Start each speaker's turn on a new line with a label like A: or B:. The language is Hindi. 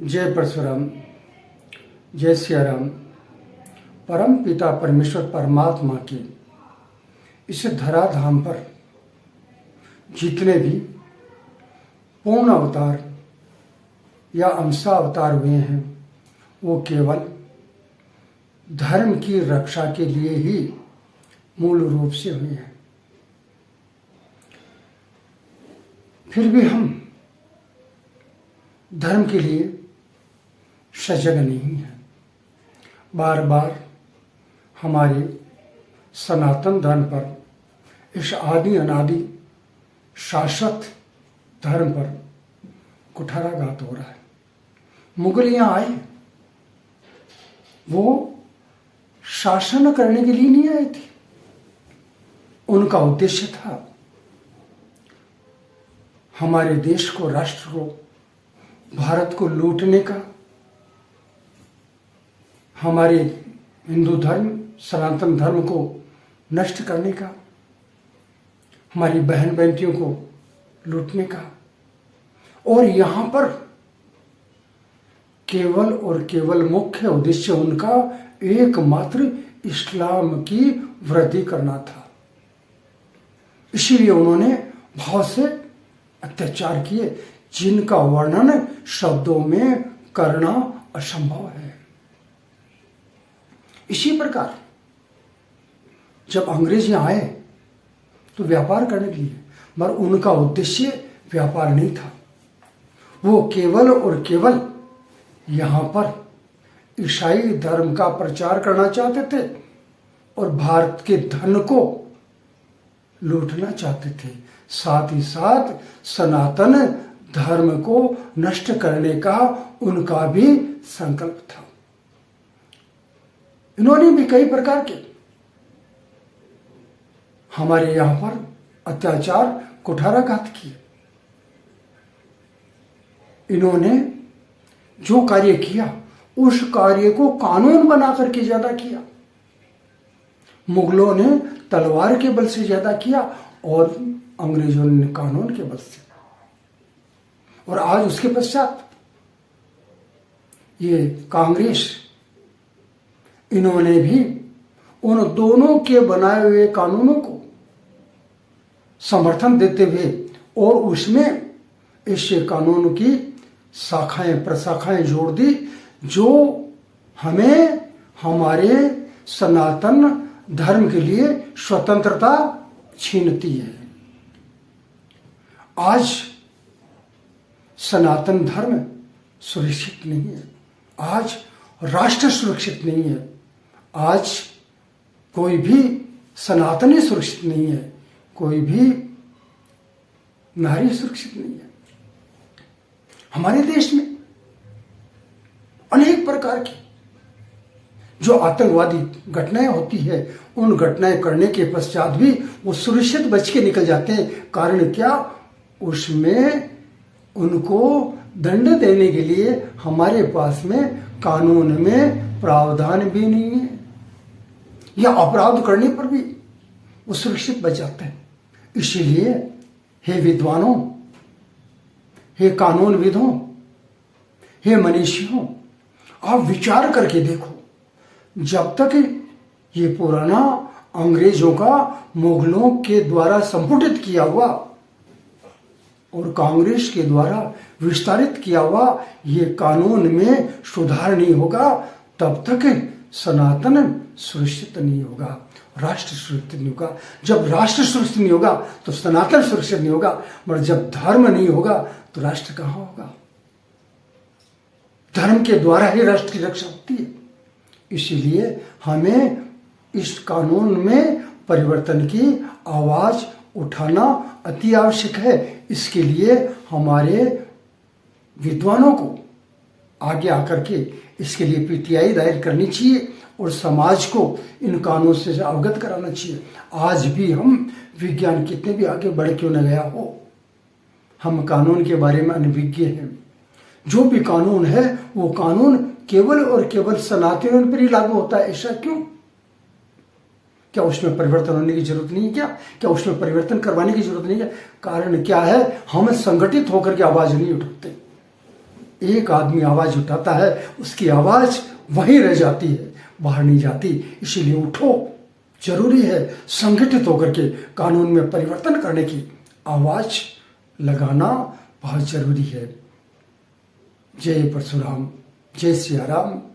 A: जय परशुराम, जय सियाराम। परम पिता परमेश्वर परमात्मा के इस धराधाम पर जितने भी पूर्ण अवतार या अंशा अवतार हुए हैं वो केवल धर्म की रक्षा के लिए ही मूल रूप से हुए हैं। फिर भी हम धर्म के लिए सजग नहीं है। बार बार हमारे सनातन धर्म पर, इस आदि अनादि शाश्वत धर्म पर कुठाराघात हो रहा है। मुगल यहाँ आए, वो शासन करने के लिए नहीं आए थे। उनका उद्देश्य था हमारे देश को, राष्ट्र को, भारत को लूटने का, हमारे हिंदू धर्म, सनातन धर्म को नष्ट करने का, हमारी बहन बेटियों को लूटने का। और यहाँ पर केवल और केवल मुख्य उद्देश्य उनका एकमात्र इस्लाम की वृद्धि करना था। इसीलिए उन्होंने भाव से अत्याचार किए जिनका वर्णन शब्दों में करना असंभव है। इसी प्रकार जब अंग्रेज यहाँ आए तो व्यापार करने के लिए, मगर उनका उद्देश्य व्यापार नहीं था। वो केवल और केवल यहाँ पर ईसाई धर्म का प्रचार करना चाहते थे और भारत के धन को लूटना चाहते थे। साथ ही साथ सनातन धर्म को नष्ट करने का उनका भी संकल्प था। इन्होंने भी कई प्रकार के हमारे यहां पर अत्याचार, कुठाराघात किए। इन्होंने जो कार्य किया उस कार्य को कानून बना करके ज्यादा किया। मुगलों ने तलवार के बल से ज्यादा किया और अंग्रेजों ने कानून के बल से। और आज उसके पश्चात ये कांग्रेस, इन्होंने भी उन दोनों के बनाए हुए कानूनों को समर्थन देते हुए और उसमें इस कानून की शाखाएं प्रशाखाएं जोड़ दी जो हमें हमारे सनातन धर्म के लिए स्वतंत्रता छीनती है। आज सनातन धर्म सुरक्षित नहीं है, आज राष्ट्र सुरक्षित नहीं है, आज कोई भी सनातनी सुरक्षित नहीं है, कोई भी नारी सुरक्षित नहीं है। हमारे देश में अनेक प्रकार की जो आतंकवादी घटनाएं होती है, उन घटनाएं करने के पश्चात भी वो सुरक्षित बच के निकल जाते हैं। कारण क्या? उसमें उनको दंड देने के लिए हमारे पास में कानून में प्रावधान भी नहीं है, या अपराध करने पर भी वो सुरक्षित बच जाते हैं। इसीलिए हे विद्वानों, हे कानूनविदों, हे मनीषियों, आप विचार करके देखो। जब तक ये पुराना अंग्रेजों का मुगलों के द्वारा संपुटित किया हुआ और कांग्रेस के द्वारा विस्तारित किया हुआ ये कानून में सुधार नहीं होगा, तब तक सनातन सुरक्षित नहीं होगा, राष्ट्र सुरक्षित नहीं होगा। जब राष्ट्र सुरक्षित नहीं होगा तो सनातन सुरक्षित नहीं होगा, मगर जब धर्म नहीं होगा तो राष्ट्र कहां होगा? धर्म के द्वारा ही राष्ट्र की रक्षा होती है। इसीलिए हमें इस कानून में परिवर्तन की आवाज उठाना अति आवश्यक है। इसके लिए हमारे विद्वानों को आगे आकर के इसके लिए पीटीआई दायर करनी चाहिए और समाज को इन कानून से अवगत कराना चाहिए। आज भी हम, विज्ञान कितने भी आगे बढ़ क्यों न गया हो, हम कानून के बारे में अनभिज्ञ हैं। जो भी कानून है वो कानून केवल और केवल सनातन पर ही लागू होता है। ऐसा क्यों? क्या उसमें परिवर्तन होने की जरूरत नहीं है? क्या उसमें परिवर्तन करवाने की जरूरत नहीं है? कारण क्या है? हम संगठित होकर के आवाज नहीं उठाते। एक आदमी आवाज उठाता है, उसकी आवाज वहीं रह जाती है, बाहर नहीं जाती। इसीलिए उठो, जरूरी है संगठित होकर के कानून में परिवर्तन करने की आवाज लगाना बहुत जरूरी है। जय परशुराम, जय सिया राम।